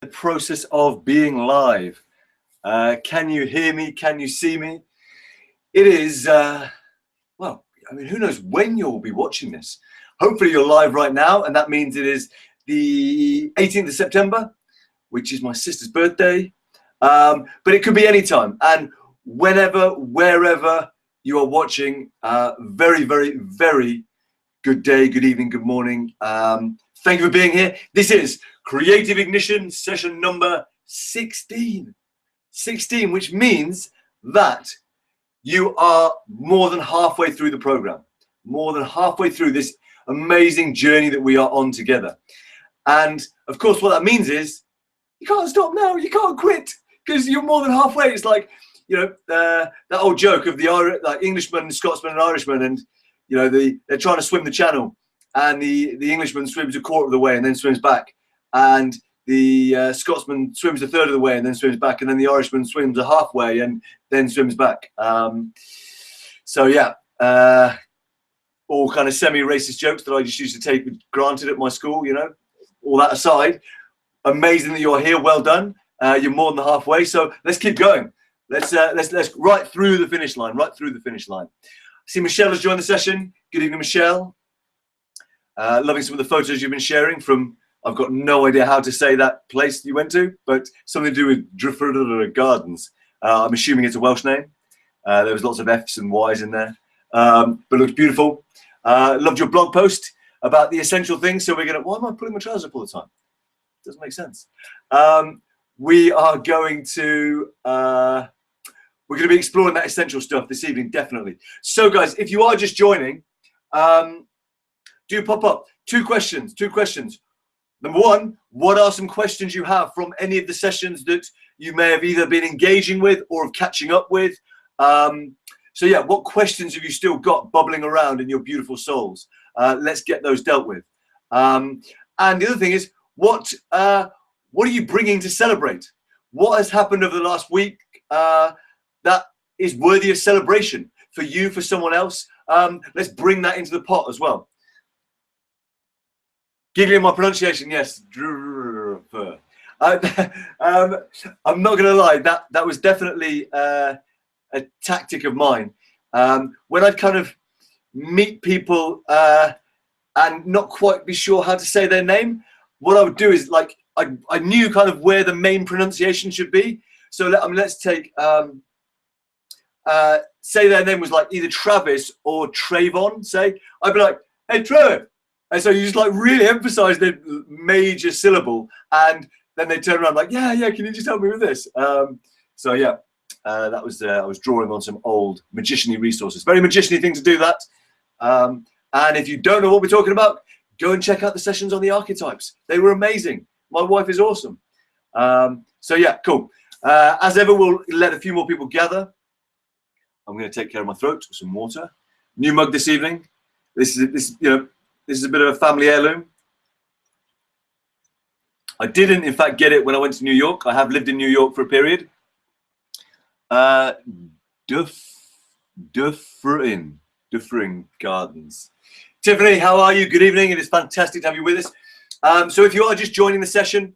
The process of being live. Can you hear me? Can you see me? It is, well, I mean, who knows when you'll be watching this. Hopefully you're live right now, and that means it is the 18th of September, which is my sister's birthday. But it could be any time, and whenever, wherever you are watching, very, very, very good day, good evening, good morning. Thank you for being here. This is Creative Ignition session number 16. 16, which means that you are more than halfway through the program, more than halfway through this amazing journey that we are on together. And of course, what that means is you can't stop now. You can't quit because you're more than halfway. It's like, you know, that old joke of the Englishman, Scotsman, and Irishman, and you know, they're trying to swim the channel, and the Englishman swims a quarter of the way and then swims back, and the Scotsman swims a third of the way and then swims back, and then the Irishman swims a halfway and then swims back. So yeah, all kind of semi-racist jokes that I just used to take for granted at my school. You know, all that aside, amazing that you're here. Well done. You're more than halfway. So let's keep going. Let's right through the finish line. Right through the finish line. I see Michelle has joined the session. Good evening, Michelle. Loving some of the photos you've been sharing from, I've got no idea how to say that place you went to, but something to do with Dryford Gardens. I'm assuming it's a Welsh name. There was lots of F's and Y's in there, but it looks beautiful. Loved your blog post about the essential things. So we're going to, why am I pulling my trousers up all the time? Doesn't make sense. We are going to, we're going to be exploring that essential stuff this evening, definitely. So guys, if you are just joining, do pop up. Two questions. Number one, what are some questions you have from any of the sessions that you may have either been engaging with or of catching up with? So yeah, what questions have you still got bubbling around in your beautiful souls? Let's get those dealt with. And the other thing is, what are you bringing to celebrate? What has happened over the last week that is worthy of celebration for you, for someone else? Let's bring that into the pot as well. Giggling my pronunciation, yes. I'm not going to lie, that was definitely a tactic of mine. When I'd kind of meet people and not quite be sure how to say their name, what I would do is, like, I knew kind of where the main pronunciation should be. So let's take, say their name was like either Travis or Trayvon, say. I'd be like, hey, Trev. And so you just like really emphasize the major syllable, and then they turn around like, yeah, can you just help me with this? So yeah, that was, I was drawing on some old magician-y resources. Very magician-y thing to do that. And if you don't know what we're talking about, go and check out the sessions on the archetypes. They were amazing. My wife is awesome. So yeah, cool. As ever, we'll let a few more people gather. I'm going to take care of my throat with some water. New mug this evening. This is a bit of a family heirloom. I didn't, in fact, get it when I went to New York. I have lived in New York for a period. Dufferin Gardens. Tiffany, how are you? Good evening. It is fantastic to have you with us. So if you are just joining the session,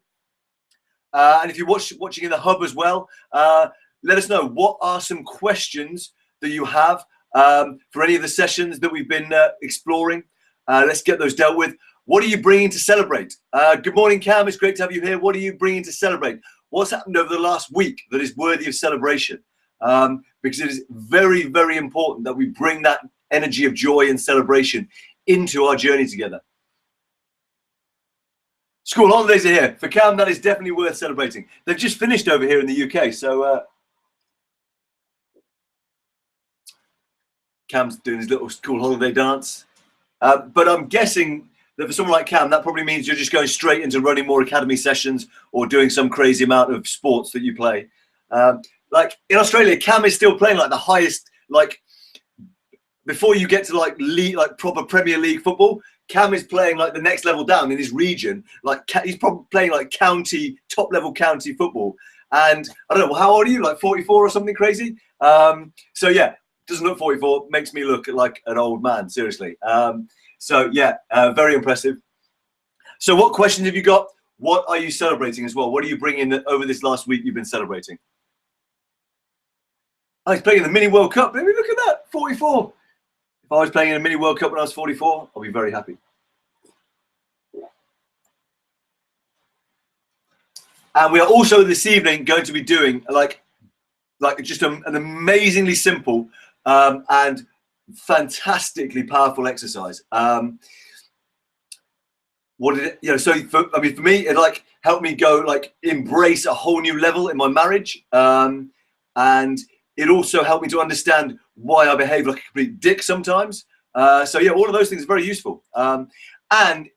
and if you're watching in the hub as well, let us know what are some questions that you have for any of the sessions that we've been exploring. Let's get those dealt with. What are you bringing to celebrate? Good morning, Cam. It's great to have you here. What are you bringing to celebrate? What's happened over the last week that is worthy of celebration? Because it is very, very important that we bring that energy of joy and celebration into our journey together. School holidays are here. For Cam, that is definitely worth celebrating. They've just finished over here in the UK. So Cam's doing his little school holiday dance. But I'm guessing that for someone like Cam, that probably means you're just going straight into running more academy sessions or doing some crazy amount of sports that you play. Like in Australia, Cam is still playing like the highest, like before you get to like league, like proper Premier League football, Cam is playing like the next level down in his region. Like he's probably playing like county, top level county football. And I don't know, how old are you? Like 44 or something crazy? So yeah, doesn't look 44, makes me look like an old man, seriously. So yeah, very impressive. So what questions have you got? what are you celebrating as well? What are you bringing over this last week you've been celebrating? Oh, he's playing in the Mini World Cup. Baby, look at that, 44. If I was playing in a Mini World Cup when I was 44, I'll be very happy. And we are also this evening going to be doing like just an amazingly simple and fantastically powerful exercise. What did it, so for me, it like helped me go like embrace a whole new level in my marriage. And it also helped me to understand why I behave like a complete dick sometimes. So yeah, all of those things are very useful. And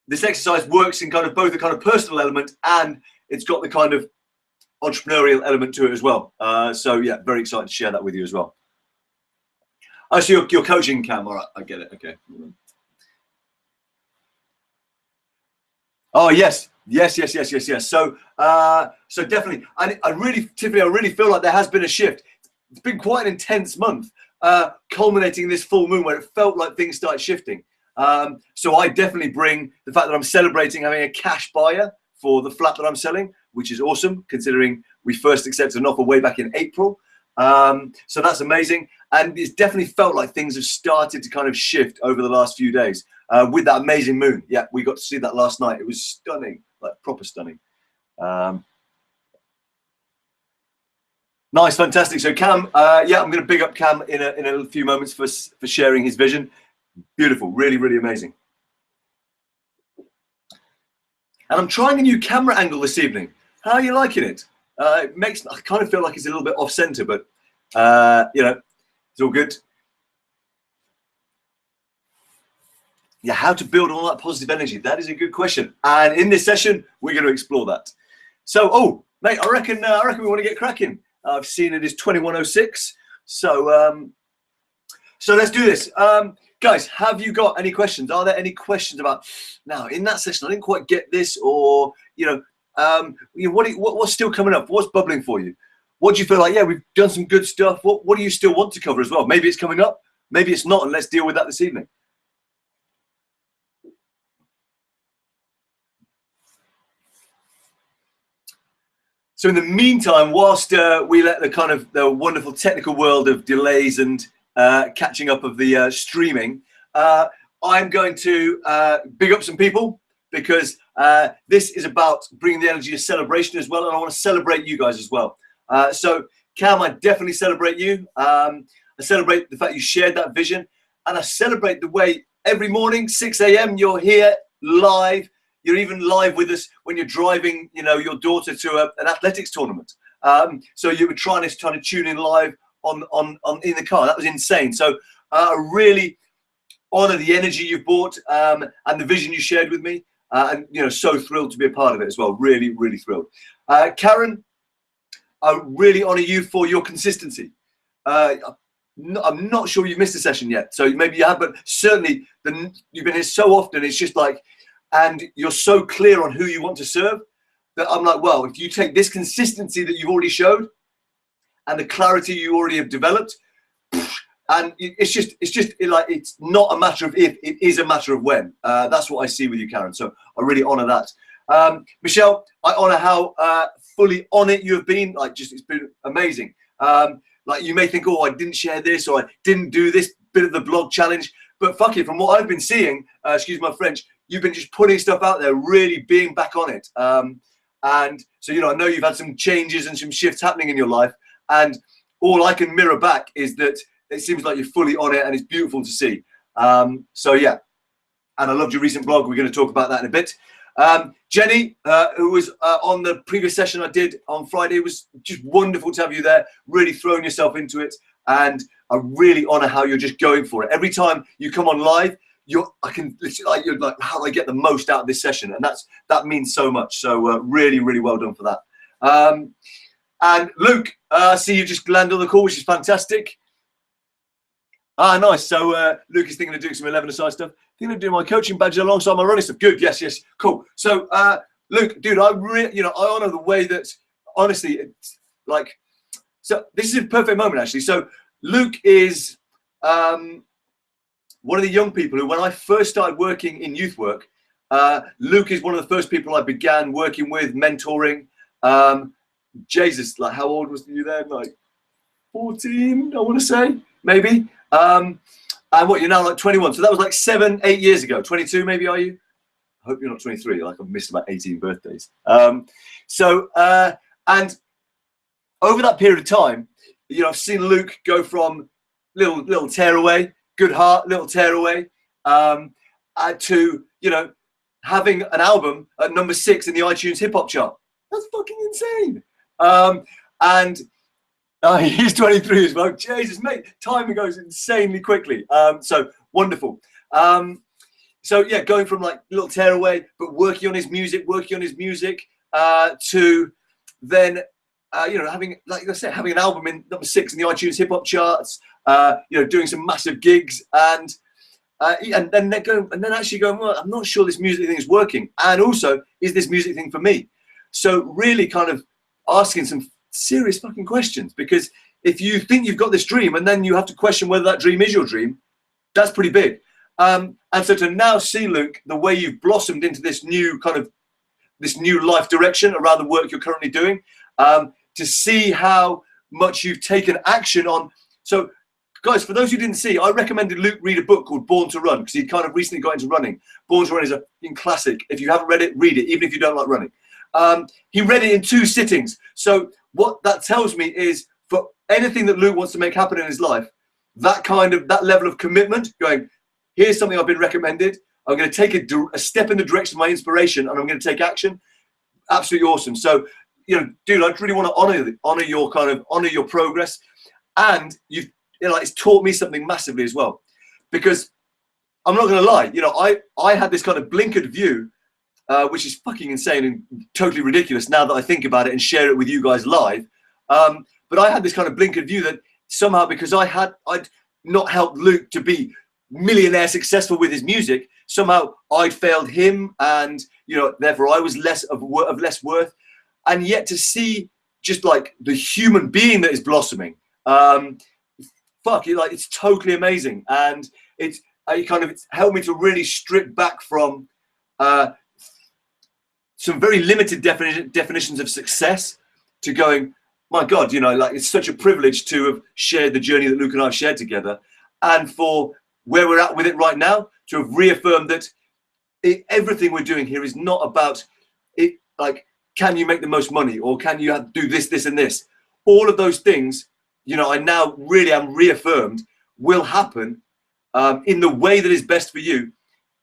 this exercise works in kind of both the kind of personal element and it's got the kind of entrepreneurial element to it as well. So yeah, very excited to share that with you as well. Oh, so you're coaching, Cam. All right, I get it. Okay. Oh yes. So so definitely, and I really feel like there has been a shift. It's been quite an intense month, culminating in this full moon where it felt like things started shifting. So I definitely bring the fact that I'm celebrating having a cash buyer for the flat that I'm selling, which is awesome considering we first accepted an offer way back in April. So that's amazing. And it's definitely felt like things have started to kind of shift over the last few days with that amazing moon. Yeah, we got to see that last night. It was stunning, like proper stunning. Nice, fantastic. So Cam, yeah, I'm going to big up Cam in a few moments for sharing his vision. Beautiful, really, really amazing. And I'm trying a new camera angle this evening. How are you liking it? I kind of feel like it's a little bit off center, but it's all good. Yeah, how to build all that positive energy? That is a good question. And in this session, we're going to explore that. So, oh, mate, I reckon we want to get cracking. I've seen it is 21:06. So, so let's do this. Guys, have you got any questions? Are there any questions about now in that session? I didn't quite get this, or what's still coming up? What's bubbling for you? What do you feel like? Yeah, we've done some good stuff. What do you still want to cover as well? Maybe it's coming up, maybe it's not, and let's deal with that this evening. So in the meantime, whilst we let the wonderful technical world of delays and catching up of the streaming, I'm going to big up some people because this is about bringing the energy of celebration as well, and I want to celebrate you guys as well. So Cam, I definitely celebrate you. I celebrate the fact you shared that vision, and I celebrate the way every morning, 6 a.m., you're here live. You're even live with us when you're driving, your daughter to an athletics tournament. So you were trying to tune in live on in the car. That was insane. So I really honor the energy you've brought and the vision you shared with me. And so thrilled to be a part of it as well. Really, really thrilled. Karen, I really honor you for your consistency. I'm not sure you've missed a session yet, so maybe you have, but certainly you've been here so often. It's just like, and you're so clear on who you want to serve that I'm like, well, if you take this consistency that you've already showed and the clarity you already have developed, and it's not a matter of if, it is a matter of when. That's what I see with you, Karen. So I really honor that. Michelle, I honor how fully on it you have been. It's been amazing. Like you may think, oh, I didn't share this or I didn't do this bit of the blog challenge, but fuck it, from what I've been seeing, excuse my French, you've been just putting stuff out there, really being back on it. And so, I know you've had some changes and some shifts happening in your life. And all I can mirror back is that it seems like you're fully on it and it's beautiful to see. So, yeah. And I loved your recent blog. We're going to talk about that in a bit. Jenny, who was on the previous session I did on Friday, it was just wonderful to have you there, really throwing yourself into it. And I really honor how you're just going for it. Every time you come on live, you're like, how do I get the most out of this session? And that means so much. So really, really well done for that. And Luke, I see you just landed on the call, which is fantastic. Ah, nice. So Luke is thinking of doing some 11-a-side stuff. Thinking of doing my coaching badge alongside my running stuff. Good. Yes. Cool. So Luke, dude, I really, I honor the way that, honestly, it's like, so this is a perfect moment actually. So Luke is one of the young people who, when I first started working in youth work, Luke is one of the first people I began working with, mentoring. Jesus, like how old was you then? Like 14, I want to say, maybe. And what, you're now like 21. So that was like 7, 8 years ago. 22 maybe, are you? I hope you're not 23. Like I've missed about 18 birthdays. And over that period of time, you know, I've seen Luke go from little tearaway, good heart, little tearaway, to, you know, having an album at number 6 in the iTunes hip hop chart. That's fucking insane. He's 23 as well. Jesus, mate, time goes insanely quickly. So wonderful. So yeah, going from like little tearaway, but working on his music, to then, you know, having, like I said, having an album in number 6 in the iTunes hip hop charts, you know, doing some massive gigs, and then actually going, well, I'm not sure this music thing is working, and also, is this music thing for me? So really kind of asking some serious fucking questions, because if you think you've got this dream and then you have to question whether that dream is your dream, that's pretty big. And so to now see, Luke, the way you've blossomed into this new life direction around the work you're currently doing, to see how much you've taken action on. So guys, for those who didn't see, I recommended Luke read a book called Born to Run, because he kind of recently got into running. Born to Run is a classic. If you haven't read it, read it, even if you don't like running. He read it in 2 sittings. So what that tells me is, for anything that Luke wants to make happen in his life, that level of commitment, going, here's something I've been recommended, I'm going to take a step in the direction of my inspiration, and I'm going to take action. Absolutely awesome. So, you know, dude, I really want to honor your progress, and it's taught me something massively as well, because I'm not going to lie, you know, I had this kind of blinkered view, which is fucking insane and totally ridiculous now that I think about it and share it with you guys live. But I had this kind of blinkered view that somehow, because I'd not helped Luke to be millionaire successful with his music, somehow I'd failed him, and, you know, therefore I was less worth. And yet to see just like the human being that is blossoming, it's totally amazing. And it's helped me to really strip back from some very limited definitions of success, to going, my God, you know, like it's such a privilege to have shared the journey that Luke and I have shared together, and for where we're at with it right now, to have reaffirmed that everything we're doing here is not about it, like, can you make the most money, or can you do this, this, and this? All of those things, you know, I now really am reaffirmed will happen in the way that is best for you,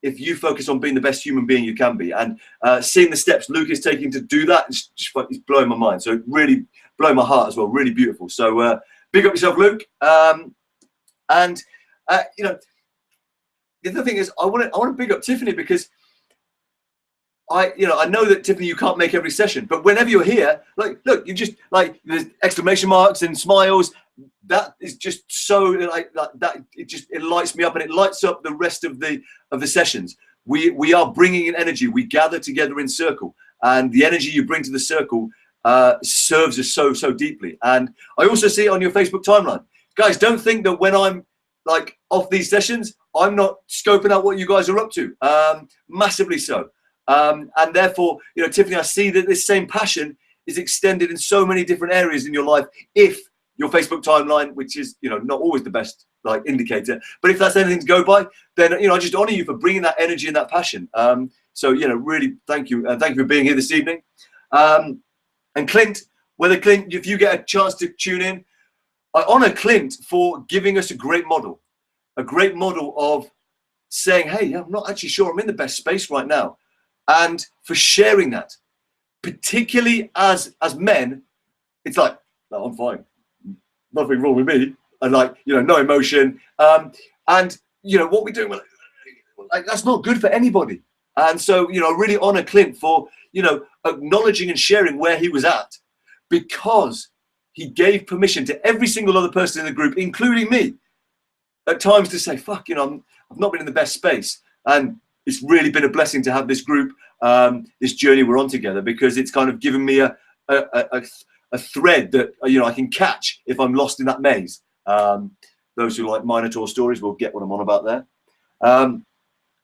if you focus on being the best human being you can be. And seeing the steps Luke is taking to do that, it's blowing my mind. So really blowing my heart as well. Really beautiful. So big up yourself, Luke. You know, the other thing is, I want to big up Tiffany, because I know that, Tiffany, you can't make every session, but whenever you're here, like, look, you just, like, there's exclamation marks and smiles. That is just so, like, that it lights me up, and it lights up the rest of the sessions. We are bringing in energy. We gather together in circle, and the energy you bring to the circle serves us so deeply. And I also see it on your Facebook timeline. Guys, don't think that when I'm like off these sessions, I'm not scoping out what you guys are up to. Massively so. And therefore, you know, Tiffany, I see that this same passion is extended in so many different areas in your life. If your Facebook timeline, which is, you know, not always the best like indicator, but if that's anything to go by, then, you know, I just honor you for bringing that energy and that passion. So, you know, really thank you. And thank you for being here this evening. And Clint, if you get a chance to tune in, I honor Clint for giving us a great model of saying, hey, I'm not actually sure I'm in the best space right now. And for sharing that, particularly as men, it's like, no, I'm fine, nothing wrong with me, and, like, you know, no emotion, and, you know, what we're doing, like, that's not good for anybody. And so, you know, I really honor Clint for, you know, acknowledging and sharing where he was at, because he gave permission to every single other person in the group, including me, at times, to say, fuck, you know, I've not been in the best space. And it's really been a blessing to have this group, this journey we're on together, because it's kind of given me a thread that, you know, I can catch if I'm lost in that maze. Those who like Minotaur stories will get what I'm on about there.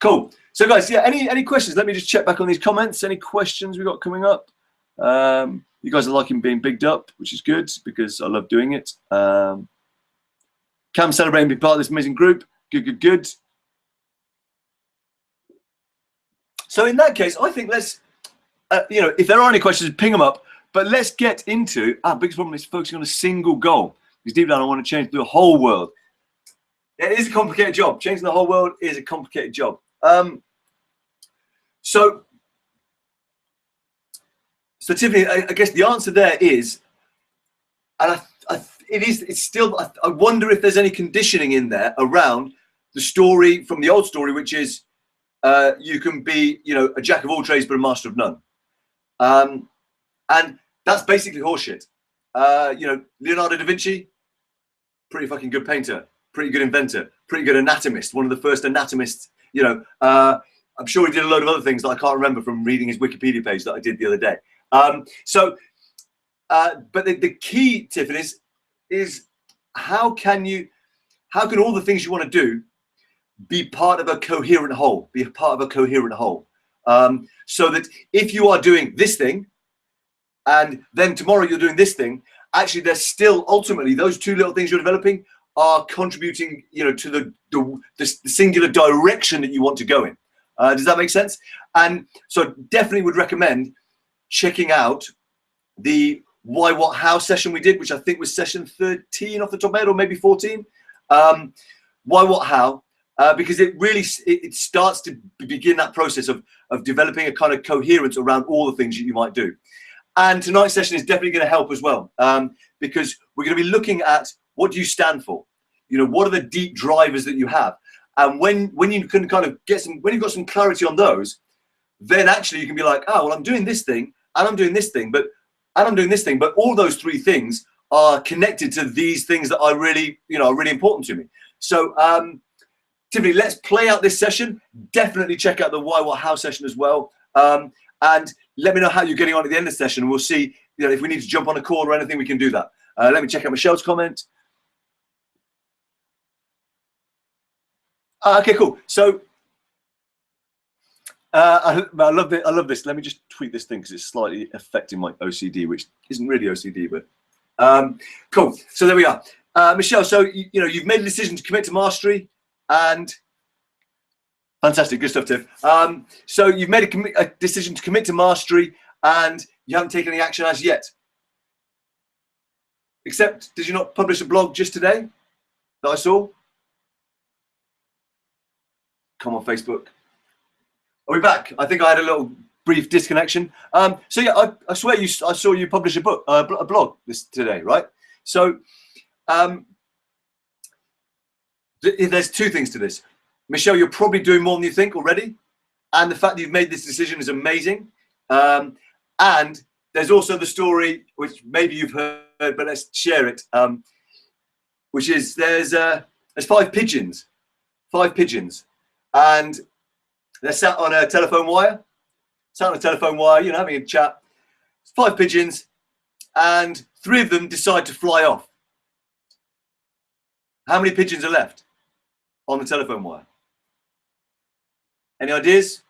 Cool. So guys, yeah, any questions? Let me just check back on these comments. Any questions we got coming up? You guys are liking being bigged up, which is good because I love doing it. Cam celebrating being part of this amazing group. Good. So in that case, I think let's, if there are any questions, ping them up. But let's get into our biggest problem is focusing on a single goal. Because deep down, I want to change the whole world. It is a complicated job. Changing the whole world is a complicated job. So Tiffany, I guess the answer there is, and it's still, I wonder if there's any conditioning in there around the story from the old story, which is you can be, a jack of all trades but a master of none. And that's basically horseshit. Leonardo da Vinci, pretty fucking good painter, pretty good inventor, pretty good anatomist, one of the first anatomists, I'm sure he did a load of other things that I can't remember from reading his Wikipedia page that I did the other day. But the key, Tiffany, is how can all the things you want to do be part of a coherent whole, so that if you are doing this thing and then tomorrow you're doing this thing, actually there's still ultimately those two little things you're developing are contributing, to the singular direction that you want to go in. Does that make sense? And so definitely would recommend checking out the Why, What, How session we did, which I think was session 13 off the top of my head, or maybe 14. Why, What, How, because it really, it starts to begin that process of developing a kind of coherence around all the things that you might do. And tonight's session is definitely going to help as well, because we're going to be looking at what do you stand for? What are the deep drivers that you have? And when you can kind of when you've got some clarity on those, then actually you can be like, oh, well, I'm doing this thing and I'm doing this thing, but all those three things are connected to these things that are really, are really important to me. So, Tiffany, let's play out this session. Definitely check out the Why, What, How session as well. And let me know how you're getting on at the end of the session. We'll see, if we need to jump on a call or anything, we can do that. Let me check out Michelle's comment. Okay, cool. So I love this. Let me just tweak this thing because it's slightly affecting my OCD, which isn't really OCD, but cool. So there we are. Michelle, so you've made a decision to commit to mastery, and fantastic, good stuff, Tiff. So you've made a decision to commit to mastery, and you haven't taken any action as yet. Except, did you not publish a blog just today that I saw? Come on, Facebook. Are we back? I think I had a little brief disconnection. So yeah, I swear I saw you publish a blog today, right? So there's two things to this. Michelle, you're probably doing more than you think already. And the fact that you've made this decision is amazing. And there's also the story, which maybe you've heard, but let's share it, which is there's 5 pigeons. And they're sat on a telephone wire, having a chat. It's 5 pigeons, and 3 of them decide to fly off. How many pigeons are left on the telephone wire? Any ideas?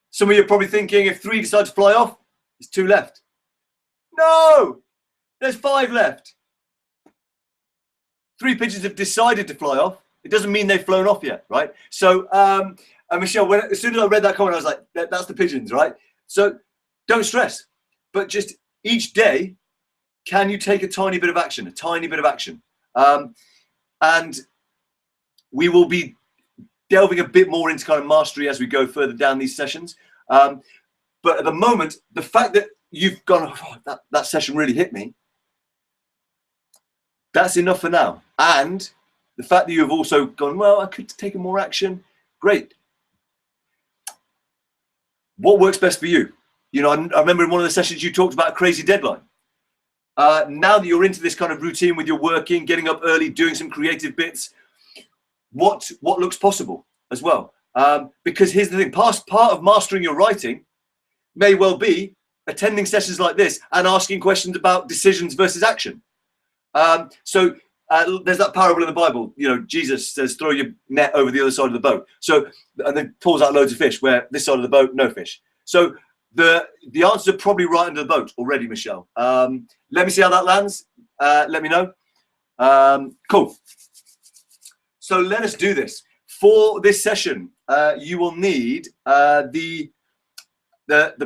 Some of you are probably thinking if 3 decide to fly off, there's 2 left. No, there's 5 left. 3 pigeons have decided to fly off. It doesn't mean they've flown off yet, right? So, Michelle, as soon as I read that comment, I was like, that's the pigeons, right? So don't stress, but just each day, can you take a tiny bit of action, and we will be delving a bit more into kind of mastery as we go further down these sessions. But at the moment, the fact that you've gone, oh, that session really hit me, that's enough for now. And the fact that you've also gone, well, I could take more action, great. What works best for you? I remember in one of the sessions you talked about a crazy deadline. Now that you're into this kind of routine with your working, getting up early, doing some creative bits, what looks possible as well? Because here's the thing, part of mastering your writing may well be attending sessions like this and asking questions about decisions versus action. So there's that parable in the Bible. You know, Jesus says, throw your net over the other side of the boat. So, and then pulls out loads of fish, where this side of the boat, no fish. So the answers are probably right under the boat already, Michelle. Let me see how that lands. Let me know. Cool. So let us do this. For this session, you will need the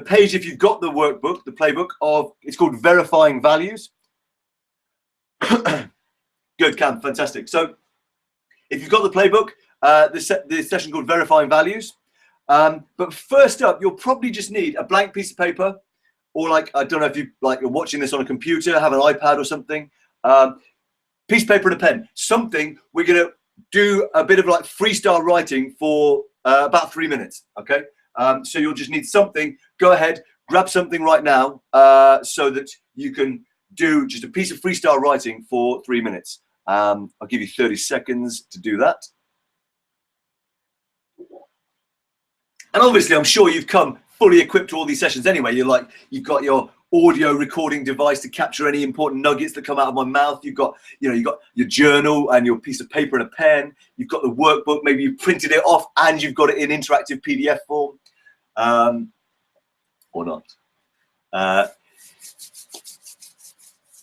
page, if you've got the workbook, the playbook of, it's called Verifying Values. Good, Cam, fantastic. So if you've got the playbook, the session called Verifying Values. But first up, you'll probably just need a blank piece of paper, or like, I don't know if you're watching this on a computer, have an iPad or something. Piece of paper and a pen. Something we're gonna do a bit of like freestyle writing for about 3 minutes. Okay. So you'll just need something. Go ahead, grab something right now, so that you can do just a piece of freestyle writing for 3 minutes. I'll give you 30 seconds to do that. And obviously, I'm sure you've come fully equipped to all these sessions anyway. You've got your audio recording device to capture any important nuggets that come out of my mouth. You've got your journal and your piece of paper and a pen. You've got the workbook. Maybe you've printed it off and you've got it in interactive PDF form, or not.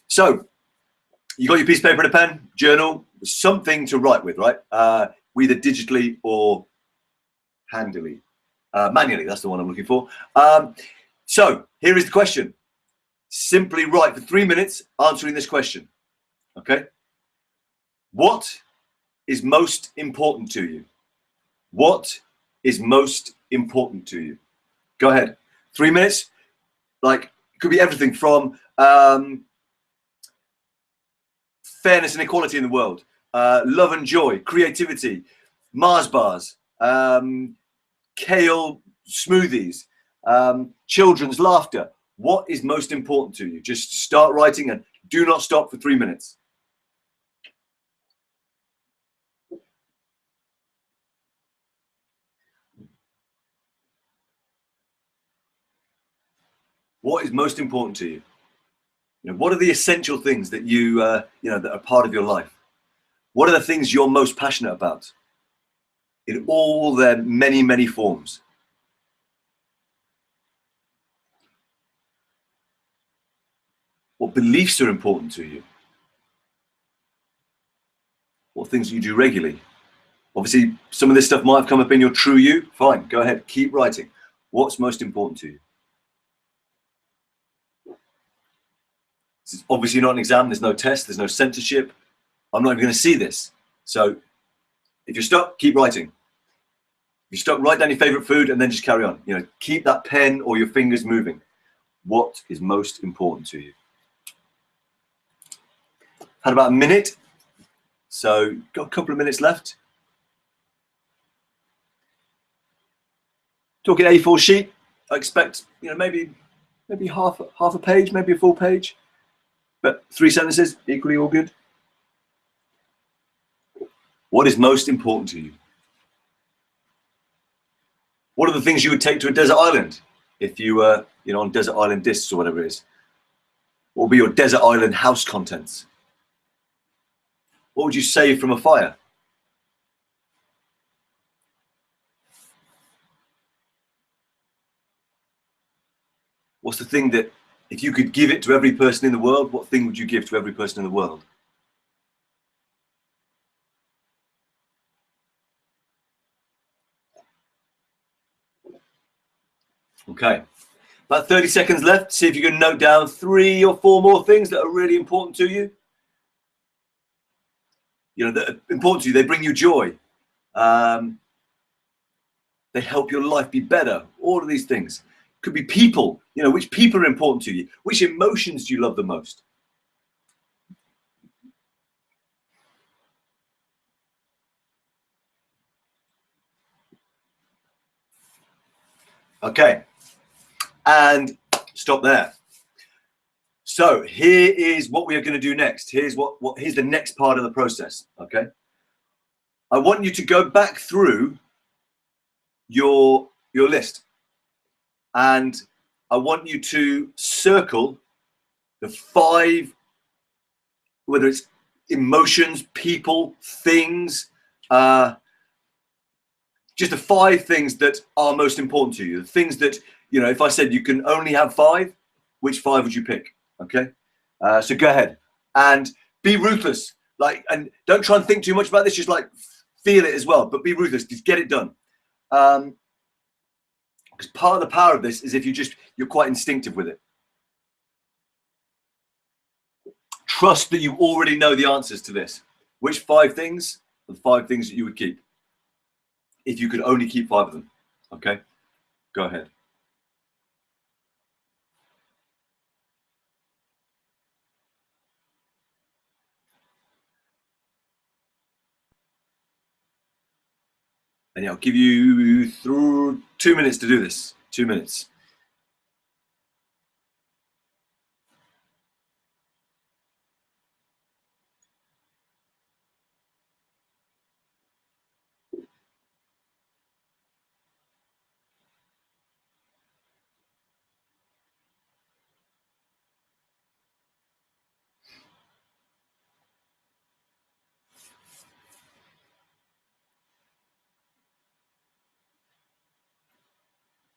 So you got your piece of paper and a pen, journal, something to write with, right? Either digitally or handily. Manually, that's the one I'm looking for. So here is the question. Simply write for 3 minutes answering this question. Okay. What is most important to you? What is most important to you? Go ahead. 3 minutes. Like, it could be everything from fairness and equality in the world, love and joy, creativity, Mars bars, kale smoothies, children's laughter. What is most important to you? Just start writing and do not stop for 3 minutes. What is most important to you? What are the essential things that that are part of your life? What are the things you're most passionate about in all their many, many forms? What beliefs are important to you? What things you do regularly? Obviously, some of this stuff might have come up in your true you. Fine, go ahead, keep writing. What's most important to you? This is obviously not an exam. There's no test. There's no censorship. I'm not even going to see this. So if you're stuck, keep writing. If you're stuck, write down your favorite food and then just carry on. Keep that pen or your fingers moving. What is most important to you? Had about a minute. So got a couple of minutes left. Talking A4 sheet. I expect, maybe half a page, maybe a full page. But 3 sentences, equally all good. What is most important to you? What are the things you would take to a desert island if you were, on desert island discs or whatever it is? What would be your desert island house contents? What would you save from a fire? What's the thing that, if you could give it to every person in the world, what thing would you give to every person in the world? Okay, about 30 seconds left. See if you can note down 3 or 4 more things that are really important to you. That are important to you. They bring you joy. They help your life be better. All of these things. Could be people. Which people are important to you? Which emotions do you love the most? Okay, and stop there. So here is what we are going to do next. Here's here's the next part of the process. Okay, I want you to go back through your list, and I want you to circle the 5, whether it's emotions, people, things, just the 5 things that are most important to you. The things that, you know, if I said you can only have 5, which 5 would you pick? Okay. So go ahead and be ruthless. Like, and don't try and think too much about this. Just like feel it as well, but be ruthless. Just get it done. Because part of the power of this is if you're quite instinctive with it. Trust that you already know the answers to this. Which 5 things are the 5 things that you would keep if you could only keep 5 of them? Okay, go ahead. And I'll give you through 2 minutes to do this. 2 minutes.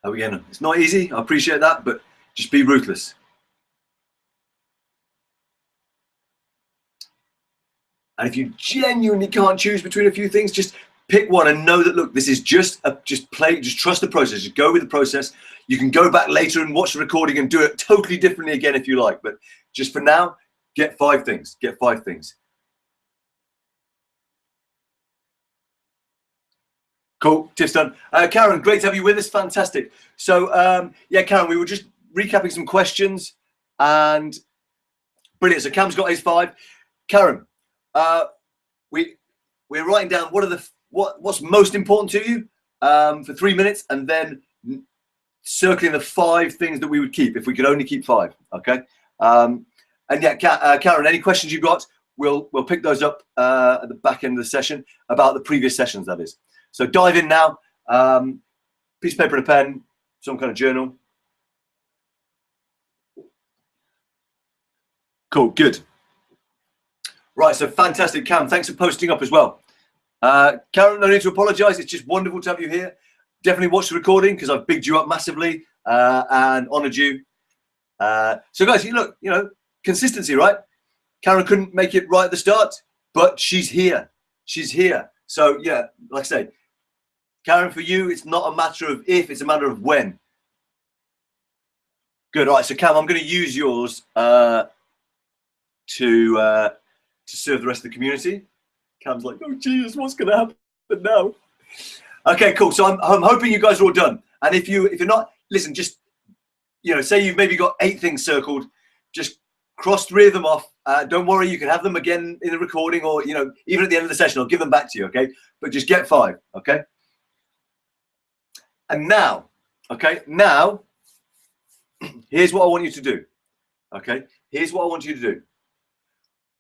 Again, it's not easy. I appreciate that, but just be ruthless. And if you genuinely can't choose between a few things, just pick one and know that, look, this is just trust the process. Just go with the process. You can go back later and watch the recording and do it totally differently again if you like. But just for now, get 5 things. Get 5 things. Cool, tips done. Karen, great to have you with us. Fantastic. So, yeah, Karen, we were just recapping some questions, and brilliant. So Cam's got his 5. Karen, we're writing down what's most important to you for 3 minutes, and then circling the 5 things that we would keep if we could only keep 5. Okay. And yeah, Karen, any questions you've got, we'll pick those up at the back end of the session about the previous sessions, that is. So dive in now. Piece of paper and a pen, some kind of journal. Cool, good. Right, so fantastic, Cam. Thanks for posting up as well. Karen, no need to apologise. It's just wonderful to have you here. Definitely watch the recording because I've bigged you up massively and honoured you. So guys, look, consistency, right? Karen couldn't make it right at the start, but she's here. She's here. So yeah, like I say, Karen, for you, it's not a matter of if, it's a matter of when. Good. All right. So Cam, I'm going to use yours to serve the rest of the community. Cam's like, oh Jesus, what's going to happen now? Okay, cool. So I'm hoping you guys are all done. And if you're not, listen, just say you've maybe got 8 things circled, just cross 3 of them off. Don't worry, you can have them again in the recording, or even at the end of the session, I'll give them back to you. Okay, but just get 5. Okay. And now, here's what I want you to do. Okay, here's what I want you to do.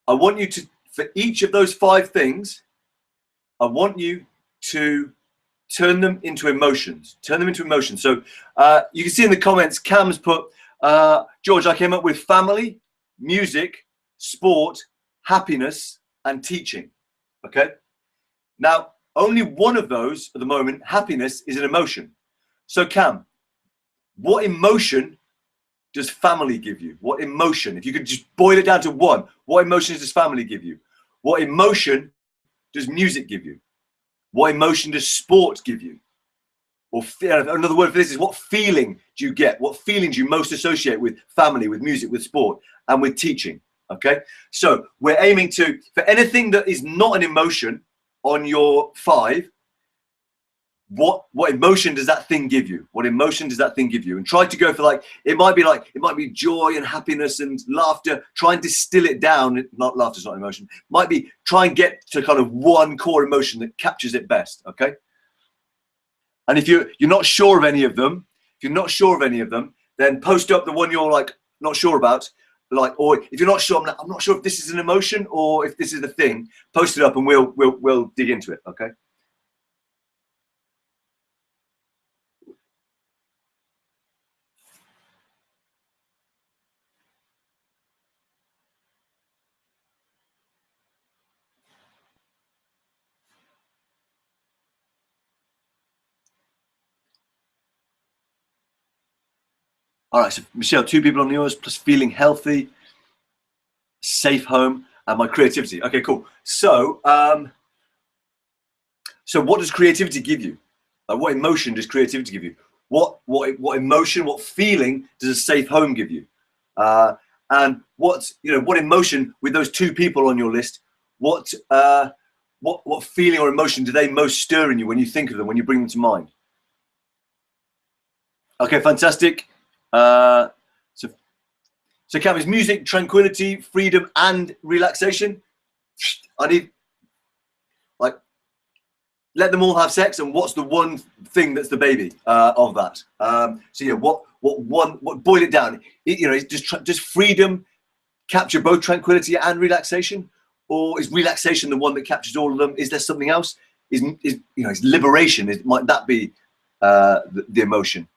I want you to, for each of those 5 things, I want you to turn them into emotions. Turn them into emotions. So you can see in the comments, Cam's put, George, I came up with family, music, sport, happiness, and teaching. Okay. Now, only one of those at the moment, happiness, is an emotion. So Cam, what emotion does family give you? What emotion? If you could just boil it down to one, what emotions does family give you? What emotion does music give you? What emotion does sport give you? Or another word for this is, what feeling do you get? What feelings you most associate with family, with music, with sport, and with teaching? Okay, so we're aiming to, for anything that is not an emotion on your 5, what emotion does that thing give you? What emotion does that thing give you? And try to go for it might be joy and happiness and laughter. Try and distill it down. Not laughter's not emotion. Might be try and get to kind of one core emotion that captures it best. Okay. And if you're not sure of any of them, then post up the one you're not sure about. Or if you're not sure, I'm not sure if this is an emotion or if this is a thing. Post it up and we'll dig into it. Okay. All right, so Michelle, 2 people on yours, plus feeling healthy, safe home, and my creativity. Okay, cool. So, so what does creativity give you? What emotion does creativity give you? What emotion, what feeling does a safe home give you? And what emotion with those 2 people on your list? What feeling or emotion do they most stir in you when you think of them, when you bring them to mind? Okay, fantastic. So Cam, is music tranquility, freedom, and relaxation? I need, like, let them all have sex, and what's the one thing that's the baby of that? So yeah, what boil it down? Does freedom capture both tranquility and relaxation, or is relaxation the one that captures all of them? Is there something else? Is liberation? Might that be the emotion?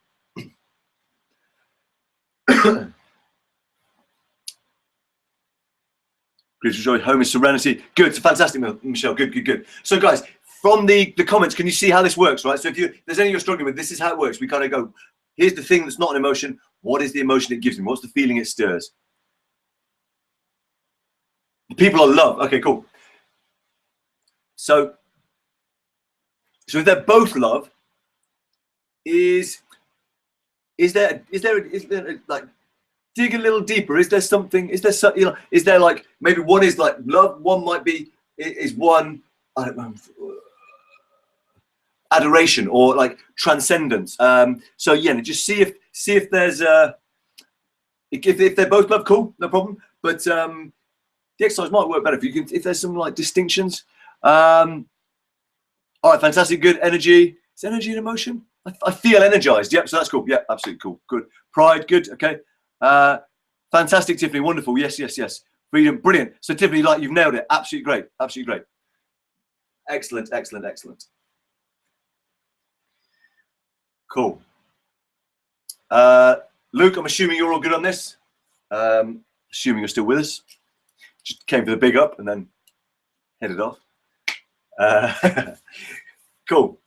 Greatest joy, home is serenity. Good, it's fantastic, Michelle. Good. So, guys, from the comments, can you see how this works, right? So, if there's anything you're struggling with, this is how it works. We kind of go, here's the thing that's not an emotion. What is the emotion it gives me? What's the feeling it stirs? People are love. Okay, cool. So if they're both love, is there like, dig a little deeper? Is there something? Is there is there like, maybe one is like love, one might be one, I don't know, adoration or like transcendence. So yeah, just see if there's if they're both love, cool, no problem. But the exercise might work better if there's some like distinctions. All right, fantastic, good energy. Is energy an emotion? I feel energized. Yep, so that's cool. Yep, absolutely cool. Good. Pride, good. Okay. Fantastic, Tiffany. Wonderful. Yes. Freedom, brilliant. So Tiffany, like, you've nailed it. Absolutely great. Absolutely great. Excellent. Cool. Luke, I'm assuming you're all good on this. Assuming you're still with us. Just came for the big up and then headed off. Cool.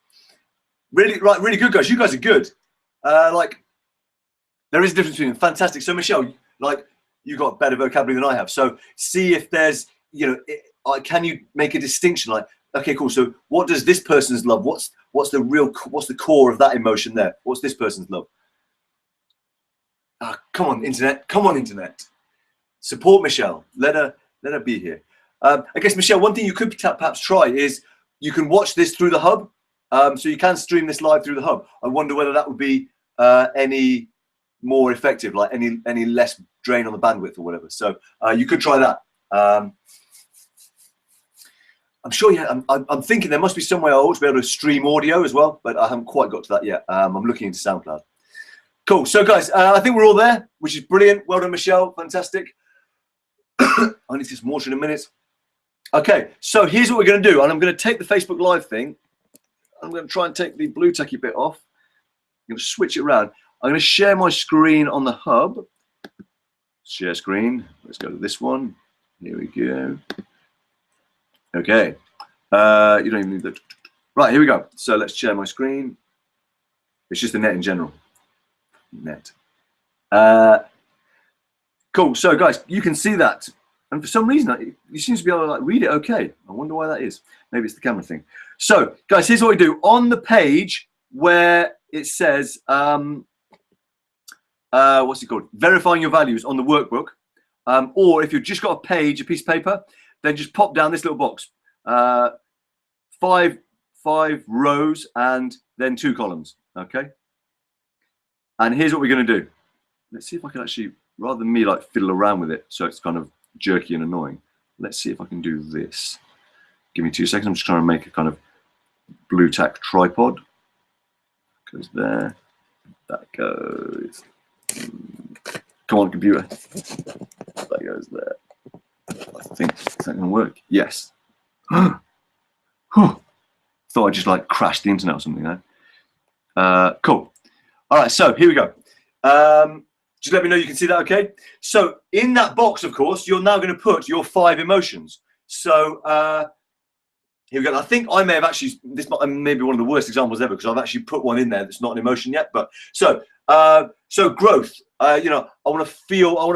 Really good, guys. You guys are good. Like, there is a difference between them. Fantastic. So Michelle, like, you got better vocabulary than I have. So see if there's, can you make a distinction? Like, okay, cool. So what does this person's love? What's the core of that emotion there? What's this person's love? Come on, internet. Come on, internet. Support Michelle. Let her be here. I guess, Michelle, one thing you could perhaps try is you can watch this through the hub. So you can stream this live through the hub. I wonder whether that would be any more effective, like any less drain on the bandwidth or whatever. So you could try that. I'm sure, yeah, I'm thinking there must be some way I ought to be able to stream audio as well, but I haven't quite got to that yet. I'm looking into SoundCloud. Cool. So guys, I think we're all there, which is brilliant. Well done, Michelle. Fantastic. I need some water in a minute. Okay, so here's what we're going to do. And I'm going to take the Facebook Live thing. I'm going to try and take the blue tacky bit off. I'm going to switch it around. I'm going to share my screen on the hub. Share screen. Let's go to this one. Here we go. Okay. You don't even need that. Right, here we go. So let's share my screen. It's just the net in general. Net. Cool. So guys, you can see that. And for some reason, you seem to be able to like read it okay. I wonder why that is. Maybe it's the camera thing. So guys, here's what we do. On the page where it says, what's it called? Verifying your values on the workbook. Or if you've just got a page, a piece of paper, then just pop down this little box. 5 rows and then 2 columns. Okay. And here's what we're going to do. Let's see if I can actually, rather than me like fiddle around with it so it's kind of jerky and annoying, let's see if I can do this. Give me 2 seconds. I'm just trying to make a kind of blue tack tripod. Goes there. That goes. Come on, computer. That goes there. I think it's not going to work. Yes. Thought I just like crashed the internet or something there. Cool. All right, so here we go. Just let me know you can see that okay. So in that box, of course, you're now going to put your 5 emotions. So here we go. I think I may have actually, this may be one of the worst examples ever because I've actually put one in there that's not an emotion yet. But so growth. You know, I want to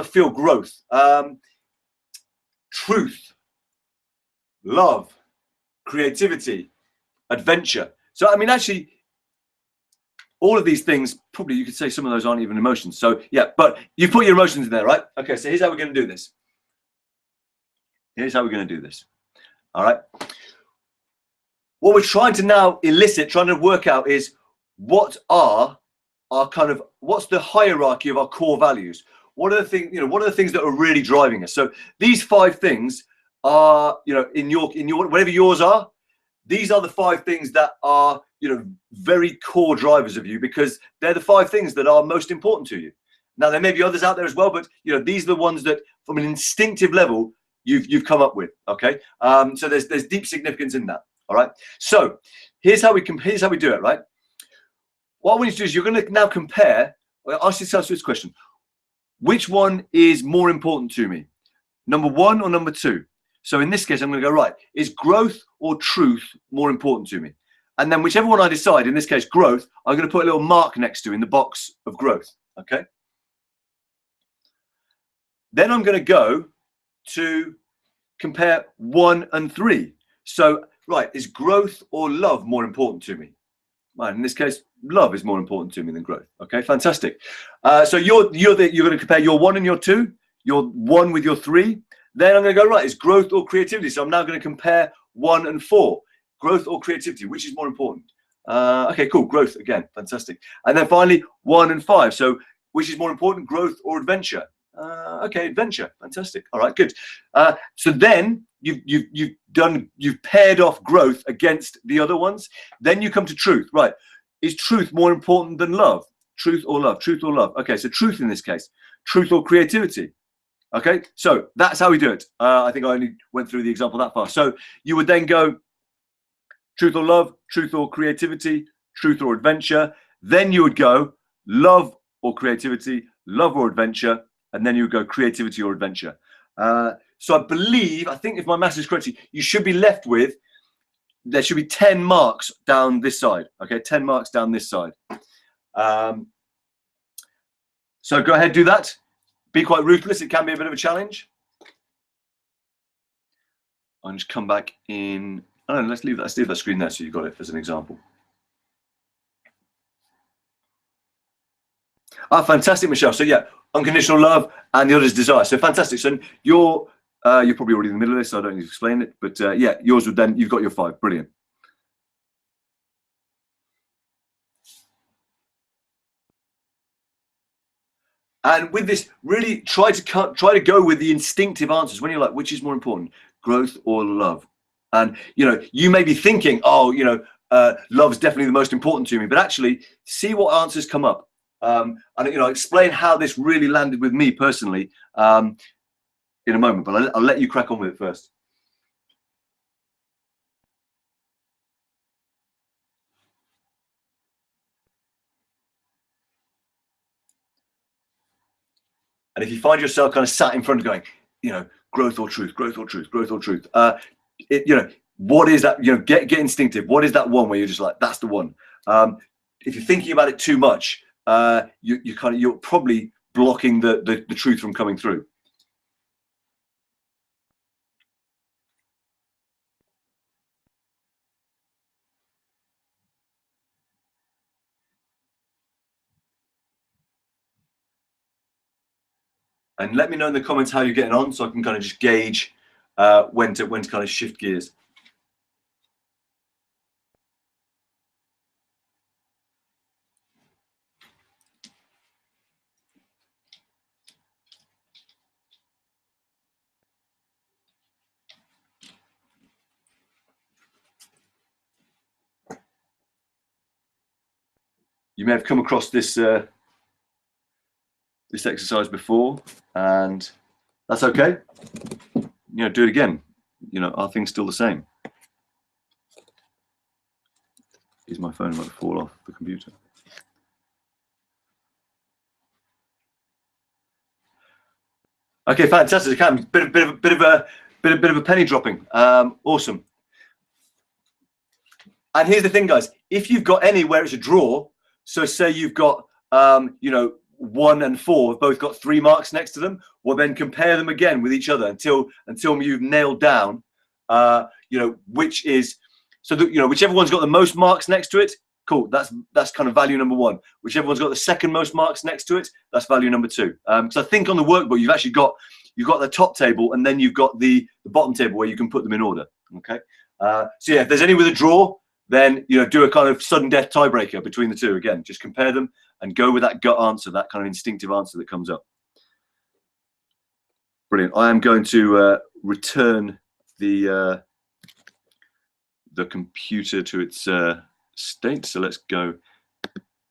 feel growth. Truth, love, creativity, adventure. So I mean, actually, all of these things, probably you could say some of those aren't even emotions. So yeah, but you put your emotions in there, right? Okay, so here's how we're going to do this. Here's how we're going to do this. All right. What we're trying to now elicit, trying to work out is what are our what's the hierarchy of our core values? What are the things, you know, what are the things that are really driving us? So these 5 things are, you know, in your whatever yours are, these are the 5 things that are, you know, very core drivers of you because they're the 5 things that are most important to you. Now there may be others out there as well, but you know, these are the ones that from an instinctive level you've come up with. Okay. So there's deep significance in that. All right. So here's how we do it, right? What I want you to do is you're going to now compare, ask yourself this question. Which one is more important to me? Number 1 or number 2? So in this case, I'm going to go, right, is growth or truth more important to me? And then whichever one I decide, in this case, growth, I'm going to put a little mark next to in the box of growth. Okay. Then I'm going to go to compare 1 and 3. So, right, is growth or love more important to me? Right, in this case, love is more important to me than growth. Okay, fantastic. So you're going to compare your 1 and your 2, your 1 with your 3. Then I'm going to go, right, is growth or creativity? So I'm now going to compare 1 and 4. Growth or creativity, which is more important? Okay, cool, growth again, fantastic. And then finally, 1 and 5. So which is more important, growth or adventure? Okay, adventure, fantastic. All right, good. So then you've paired off growth against the other ones. Then you come to truth, right? Is truth more important than love? Truth or love? Truth or love? Okay, so truth in this case. Truth or creativity? Okay, so that's how we do it. I think I only went through the example that far. So you would then go truth or love, truth or creativity, truth or adventure. Then you would go love or creativity, love or adventure, and then you would go creativity or adventure. So I think if my maths is correct, you should be left with, there should be 10 marks down this side. Okay, 10 marks down this side. So go ahead, do that. Be quite ruthless. It can be a bit of a challenge. I'll just come back in. Oh, no, let's leave that screen there so you've got it as an example. Ah, fantastic, Michelle. So yeah, unconditional love and the other is desire. So fantastic. So you're probably already in the middle of this, so I don't need to explain it. But yeah, yours would then, you've got your 5. Brilliant. And with this, really try to go with the instinctive answers when you're like, which is more important, growth or love? And you know, you may be thinking, oh, you know, love's definitely the most important to me, but actually see what answers come up. And you know, explain how this really landed with me personally in a moment, but I'll let you crack on with it first. And if you find yourself kind of sat in front of going, you know, growth or truth, growth or truth, growth or truth, you know, what is that? You know, get instinctive. What is that one where you're just like, that's the one? If you're thinking about it too much, you're probably blocking the truth from coming through. And let me know in the comments how you're getting on, so I can kind of just gauge when to kind of shift gears. You may have come across this this exercise before, and that's okay. You know, do it again. You know, are things still the same? Is my phone about to fall off the computer? Okay, fantastic. Bit of a penny dropping. Awesome. And here's the thing, guys, if you've got any where it's a draw, so say you've got, you know, 1 and 4 have both got 3 marks next to them, well, then compare them again with each other until you've nailed down, you know, which is, so that, you know, whichever one's got the most marks next to it, cool, that's kind of value number 1. Whichever one's got the second most marks next to it, that's value number 2. Because I think on the workbook, you've actually got, you've got the top table, and then you've got the bottom table where you can put them in order, okay? So yeah, if there's any with a draw, then, you know, do a kind of sudden death tiebreaker between the two. Again, just compare them and go with that gut answer, that kind of instinctive answer that comes up. Brilliant. I am going to return the computer to its state. So let's go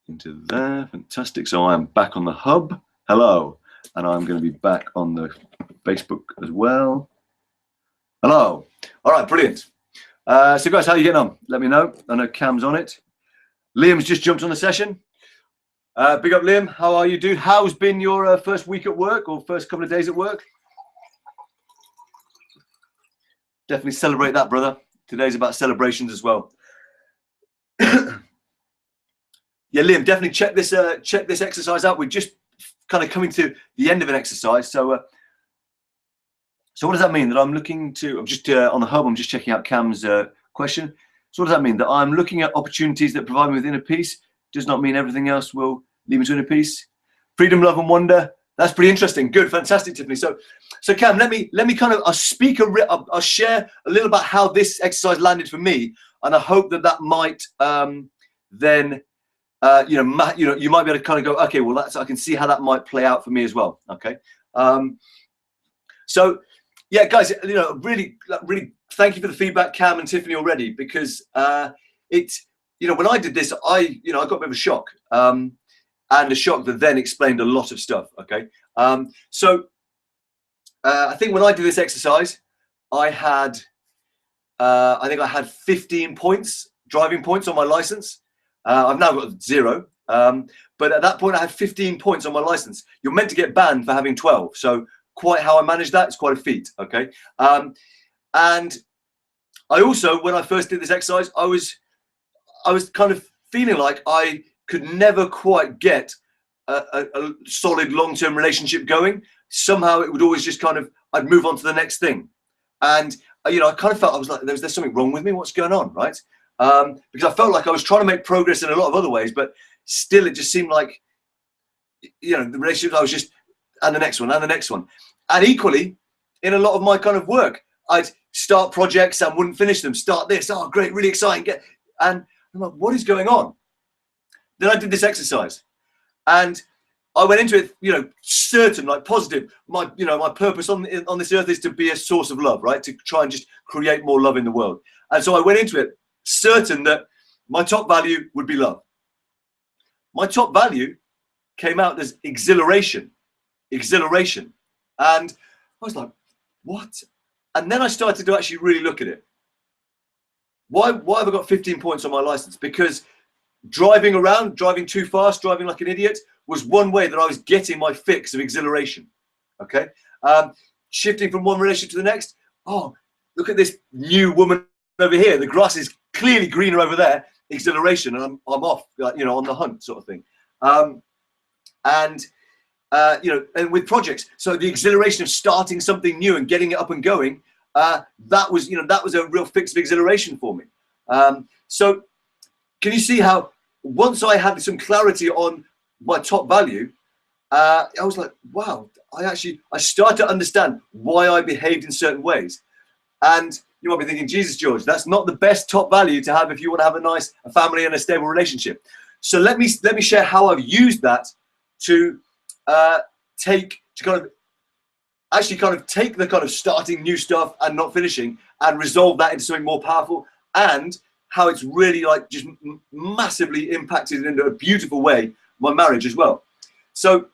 into there. Fantastic. So I am back on the hub. Hello. And I'm going to be back on the Facebook as well. Hello. All right, brilliant. So guys, how are you getting on? Let me know. I know Cam's on it. Liam's just jumped on the session. Big up, Liam. How are you, dude? How's been your first week at work, or first couple of days at work? Definitely celebrate that, brother. Today's about celebrations as well. Yeah, Liam, definitely check this exercise out. We're just kind of coming to the end of an exercise. So what does that mean? That I'm looking to, I'm just on the hub, I'm just checking out Cam's question. So what does that mean? That I'm looking at opportunities that provide me with inner peace does not mean everything else will lead me to inner peace. Freedom, love, and wonder. That's pretty interesting. Good, fantastic, Tiffany. So Cam, let me kind of, I'll share a little about how this exercise landed for me, and I hope that might then, you know, you might be able to kind of go, okay, well, I can see how that might play out for me as well. Okay. So yeah, guys, you know, really thank you for the feedback, Cam and Tiffany, already, because you know, when I did this, I got a bit of a shock, and a shock that then explained a lot of stuff. Okay. So I think when I did this exercise, I think I had 15 points, driving points on my license. I've now got 0. But at that point I had 15 points on my license. You're meant to get banned for having 12. So quite how I managed that is quite a feat. Okay. And I also, when I first did this exercise, I was kind of feeling like I could never quite get a solid long-term relationship going. Somehow it would always just kind of, I'd move on to the next thing. And, you know, I kind of felt, I was like, there's something wrong with me. What's going on, right? Because I felt like I was trying to make progress in a lot of other ways, but still it just seemed like, you know, the relationship, I was just, and the next one, and the next one. And equally, in a lot of my kind of work, I'd start projects and wouldn't finish them. Start this, oh, great, really exciting. And I'm like, what is going on? Then I did this exercise, and I went into it, you know, certain, like positive. My purpose on this earth is to be a source of love, right? To try and just create more love in the world. And so I went into it certain that my top value would be love. My top value came out as exhilaration. And I was like, what? And then I started to actually really look at it. Why have I got 15 points on my license? Because driving around, driving too fast, driving like an idiot was one way that I was getting my fix of exhilaration. Okay. Shifting from one relationship to the next. Oh, look at this new woman over here. The grass is clearly greener over there. Exhilaration. And I'm off, you know, on the hunt sort of thing. You know, and with projects, so the exhilaration of starting something new and getting it up and going, that was a real fix of exhilaration for me. So can you see how once I had some clarity on my top value, I was like, wow, I started to understand why I behaved in certain ways. And you might be thinking, Jesus, George, that's not the best top value to have if you want to have a family and a stable relationship. So let me share how I've used that to take the kind of starting new stuff and not finishing and resolve that into something more powerful, and how it's really like just massively impacted in a beautiful way my marriage as well. So,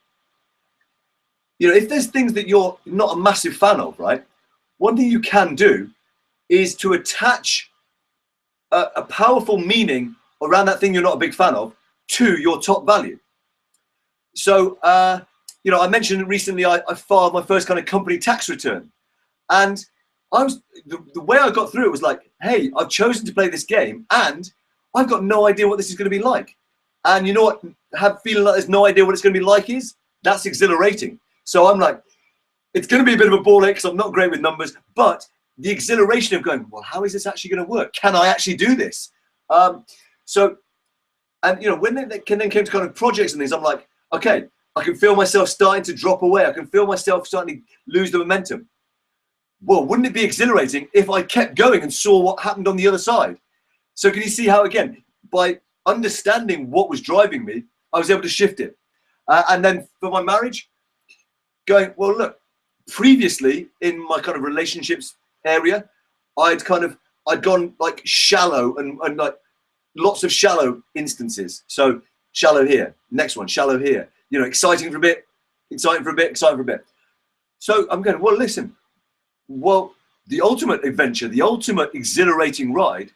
you know, if there's things that you're not a massive fan of, right, one thing you can do is to attach a powerful meaning around that thing you're not a big fan of to your top value. So, you know, I mentioned recently I filed my first kind of company tax return, and the way I got through it was like, hey, I've chosen to play this game, and I've got no idea what this is going to be like. And you know what, feeling like there's no idea what it's going to be like that's exhilarating. So I'm like, it's going to be a bit of a ball ache because I'm not great with numbers, but the exhilaration of going, well, how is this actually going to work? Can I actually do this? And you know, when they came to kind of projects and things, I'm like, okay, I can feel myself starting to drop away. I can feel myself starting to lose the momentum. Well, wouldn't it be exhilarating if I kept going and saw what happened on the other side? So can you see how, again, by understanding what was driving me, I was able to shift it. And then for my marriage, going, well, look, previously in my kind of relationships area, I'd gone like shallow and like lots of shallow instances. So shallow here, next one, shallow here, you know, exciting for a bit, exciting for a bit, exciting for a bit. So I'm going, well, listen, well, the ultimate adventure, the ultimate exhilarating ride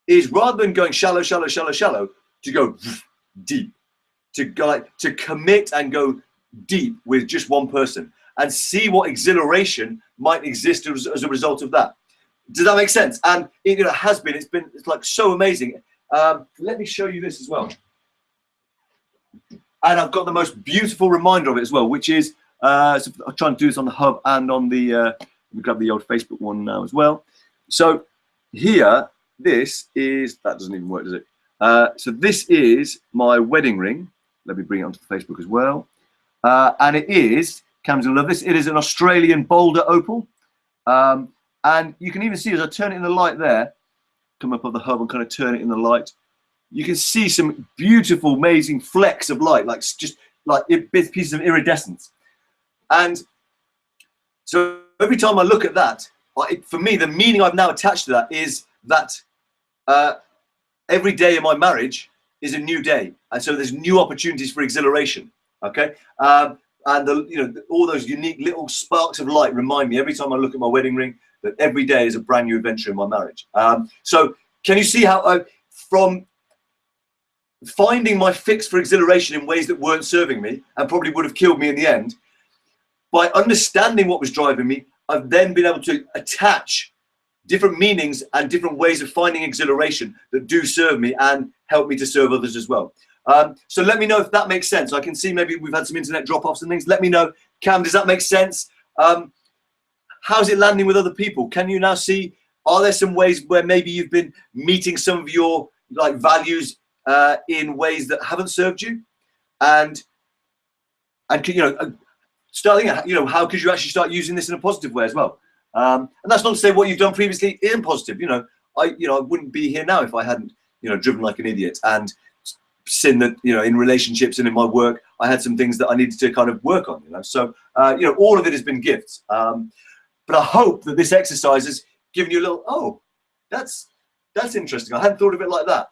is rather than going shallow, shallow, shallow, shallow, to go deep, to go like, to commit and go deep with just one person and see what exhilaration might exist as a result of that. Does that make sense? And it, you know, it's like so amazing. Let me show you this as well. And I've got the most beautiful reminder of it as well, which is, so I'll try and do this on the hub and on the, let me grab the old Facebook one now as well. So here, this is, that doesn't even work, does it? So this is my wedding ring. Let me bring it onto the Facebook as well. And it is, Cam's gonna love this, it is an Australian Boulder Opal. And you can even see as I turn it in the light there, come up on the hub and kind of turn it in the light, you can see some beautiful, amazing flecks of light, like just like pieces of iridescence. And so every time I look at that, for me, the meaning I've now attached to that is that every day in my marriage is a new day. And so there's new opportunities for exhilaration, okay? And you know, all those unique little sparks of light remind me every time I look at my wedding ring that every day is a brand new adventure in my marriage. So can you see how from finding my fix for exhilaration in ways that weren't serving me and probably would have killed me in the end, by understanding what was driving me, I've then been able to attach different meanings and different ways of finding exhilaration that do serve me and help me to serve others as well. So let me know if that makes sense. I can see maybe we've had some internet drop-offs and things. Let me know. Cam, does that make sense? How's it landing with other people? Can you now see, are there some ways where maybe you've been meeting some of your like values in ways that haven't served you? And you know, start thinking, you know, how could you actually start using this in a positive way as well? And that's not to say what you've done previously isn't positive. You know, I wouldn't be here now if I hadn't, you know, driven like an idiot and seen that, you know, in relationships and in my work, I had some things that I needed to kind of work on, you know. So, you know, all of it has been gifts. But I hope that this exercise has given you a little, oh, that's interesting. I hadn't thought of it like that.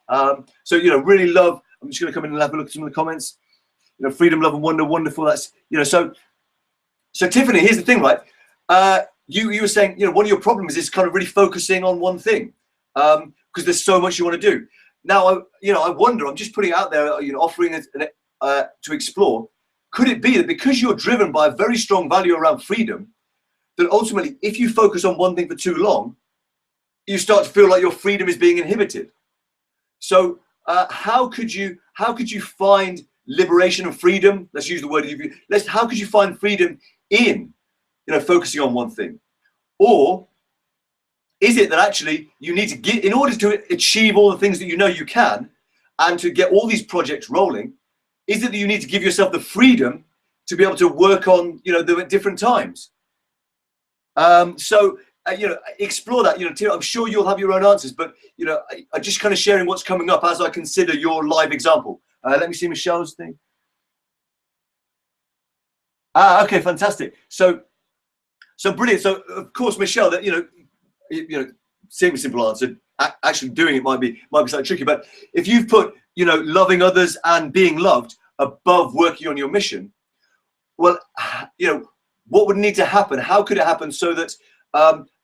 So, you know, really love, I'm just going to come in and have a look at some of the comments. You know, freedom, love and wonder, wonderful. That's, you know, so Tiffany, here's the thing, right? You were saying, you know, one of your problems is kind of really focusing on one thing because there's so much you want to do. Now, you know, I wonder, I'm just putting it out there, you know, offering it to explore. Could it be that because you're driven by a very strong value around freedom, that ultimately, if you focus on one thing for too long, you start to feel like your freedom is being inhibited? So how could you find liberation and freedom? Let's use the word. How could you find freedom in, you know, focusing on one thing? Or is it that actually you need to get, in order to achieve all the things that you know you can, and to get all these projects rolling, is it that you need to give yourself the freedom to be able to work on, you know, them at different times? You know, explore that. You know, Tina, I'm sure you'll have your own answers, but you know, I'm just kind of sharing what's coming up as I consider your live example. Let me see Michelle's thing. Okay, fantastic. So brilliant. So of course, Michelle, that you know, same simple answer. Actually, doing it might be slightly tricky. But if you've put, you know, loving others and being loved above working on your mission, well, you know, what would need to happen? How could it happen so that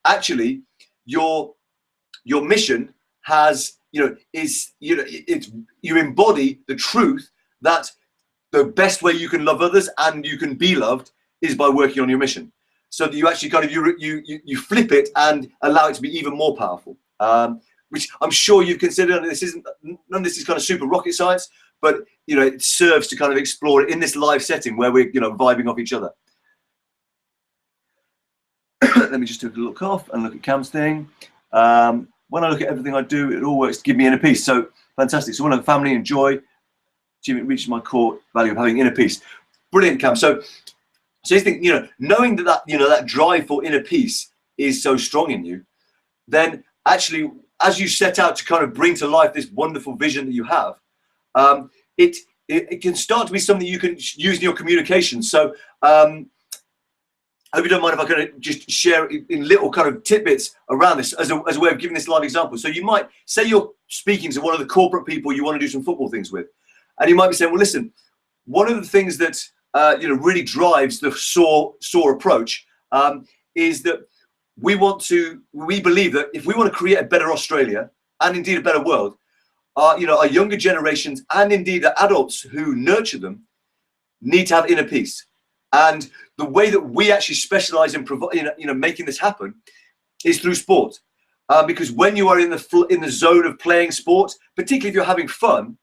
actually your mission has, you know, is, you know, it's, you embody the truth that the best way you can love others and you can be loved is by working on your mission. So that you actually kind of you flip it and allow it to be even more powerful. which I'm sure you've considered. And none of this is kind of super rocket science, but you know, it serves to kind of explore it in this live setting where we're, you know, vibing off each other. Let me just take a look off and look at Cam's thing. When I look at everything I do, it all works to give me inner peace. So fantastic. So when I'm family and joy, achieving it reaches my core value of having inner peace. Brilliant, Cam. So you think, you know, knowing that you know, that drive for inner peace is so strong in you, then actually, as you set out to kind of bring to life this wonderful vision that you have, it can start to be something you can use in your communication. So I hope you don't mind if I kind of just share in little kind of tidbits around this as a way of giving this live example. So you might say you're speaking to one of the corporate people you want to do some football things with, and you might be saying, well, listen, one of the things that you know, really drives the SOAR approach is that we believe that if we want to create a better Australia and indeed a better world, you know, our younger generations and indeed the adults who nurture them need to have inner peace. And the way that we actually specialize in you know, making this happen is through sport, because when you are in the zone of playing sport, particularly if you're having fun,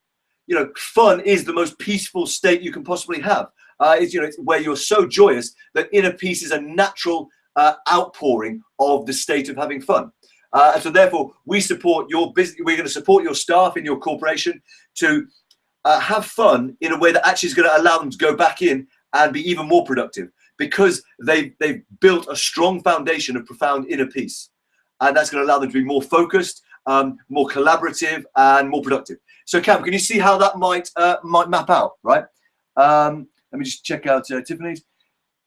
you know, fun is the most peaceful state you can possibly have. It's, you know, it's where you're so joyous that inner peace is a natural outpouring of the state of having fun. And so therefore we support your business. We're going to support your staff in your corporation to have fun in a way that actually is going to allow them to go back in and be even more productive, because they've built a strong foundation of profound inner peace. And that's going to allow them to be more focused, more collaborative and more productive. So Cam, can you see how that might map out, right? Let me just check out Tiffany's.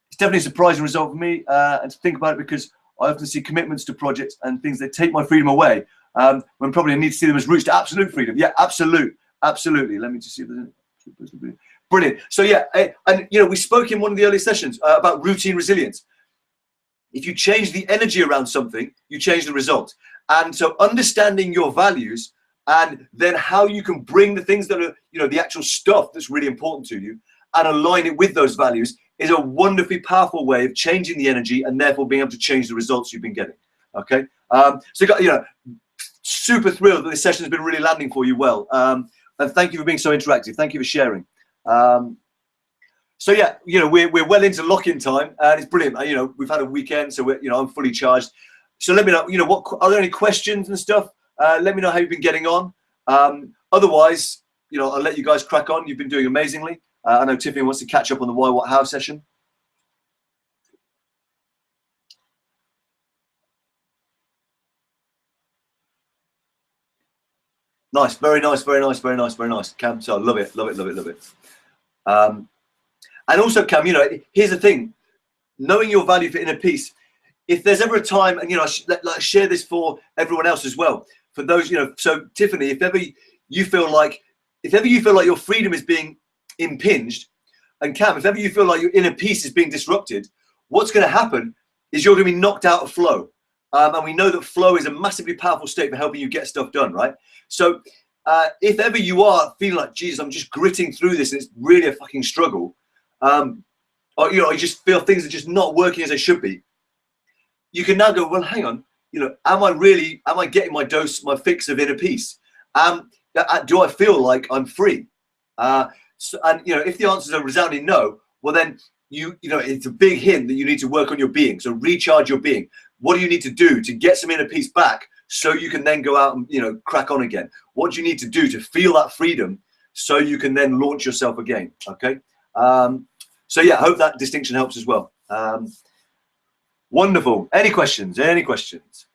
It's definitely a surprising result for me, and to think about it, because I often see commitments to projects and things that take my freedom away, when probably I need to see them as routes to absolute freedom. Yeah, absolutely. Let me just see if there's any. Brilliant. So yeah, and you know, we spoke in one of the earlier sessions about routine resilience. If you change the energy around something, you change the result. And so understanding your values and then how you can bring the things that are, you know, the actual stuff that's really important to you and align it with those values is a wonderfully powerful way of changing the energy and therefore being able to change the results you've been getting. Okay. So, you know, super thrilled that this session has been really landing for you well. And thank you for being so interactive. Thank you for sharing. So yeah, you know, we're well into lock-in time, and it's brilliant. You know, we've had a weekend, so we're, you know, I'm fully charged. So let me know, you know, what are there any questions and stuff? Let me know how you've been getting on. Otherwise, you know, I'll let you guys crack on. You've been doing amazingly. I know Tiffany wants to catch up on the Why What How session. Nice, very nice, very nice, very nice, very nice, Cam. So I love it, love it, love it, love it. And also, Cam, you know, here's the thing: knowing your value for inner peace. If there's ever a time, and you know, like share this for everyone else as well. For those, you know, so Tiffany, if ever you feel like your freedom is being impinged, and Cam, if ever you feel like your inner peace is being disrupted, what's going to happen is you're going to be knocked out of flow. And we know that flow is a massively powerful state for helping you get stuff done, right? So if ever you are feeling like, Jesus, I'm just gritting through this and it's really a fucking struggle, or, you know, I just feel things are just not working as they should be, you can now go, well, hang on, you know, am I getting my dose, my fix of inner peace? Do I feel like I'm free? So, and, you know, if the answer is a resounding no, well, then you know, it's a big hint that you need to work on your being. So recharge your being. What do you need to do to get some inner peace back so you can then go out and, you know, crack on again? What do you need to do to feel that freedom so you can then launch yourself again? Okay. So yeah, I hope that distinction helps as well. Wonderful. Any questions? Any questions?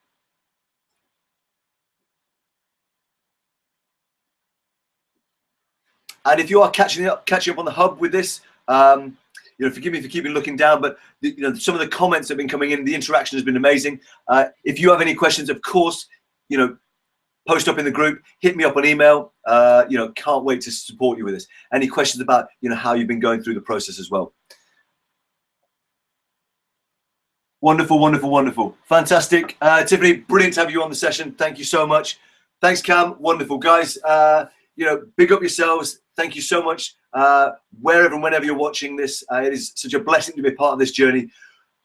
And if you are catching up on the hub with this, you know, forgive me for keeping looking down, but you know, some of the comments that have been coming in, the interaction has been amazing. If you have any questions, of course, you know, post up in the group, hit me up on email. You know, can't wait to support you with this. Any questions about, you know, how you've been going through the process as well. Wonderful, wonderful, wonderful. Fantastic. Tiffany, brilliant to have you on the session. Thank you so much. Thanks, Cam. Wonderful, guys. You know, big up yourselves. Thank you so much. Wherever and whenever you're watching this, it is such a blessing to be a part of this journey.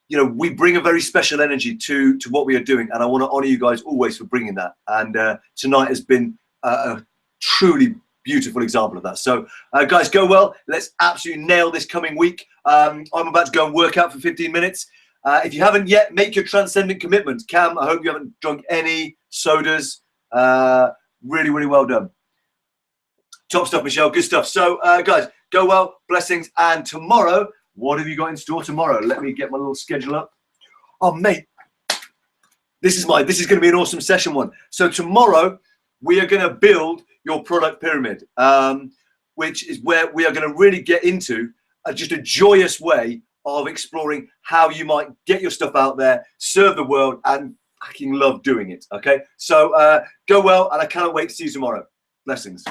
you know, we bring a very special energy to what we are doing, and I want to honor you guys always for bringing that. And tonight has been a truly beautiful example of that. So guys, go well. Let's absolutely nail this coming week. I'm about to go and work out for 15 minutes. If you haven't yet, make your transcendent commitment. Cam, I hope you haven't drunk any sodas. Really, really well done. Top stuff, Michelle. Good stuff. So guys, go well. Blessings. And tomorrow, what have you got in store tomorrow? Let me get my little schedule up. Oh, mate, this is going to be an awesome session one. So tomorrow, we are going to build your product pyramid, which is where we are going to really get into just a joyous way of exploring how you might get your stuff out there, serve the world, and fucking love doing it. Okay, so go well, and I cannot wait to see you tomorrow. Blessings.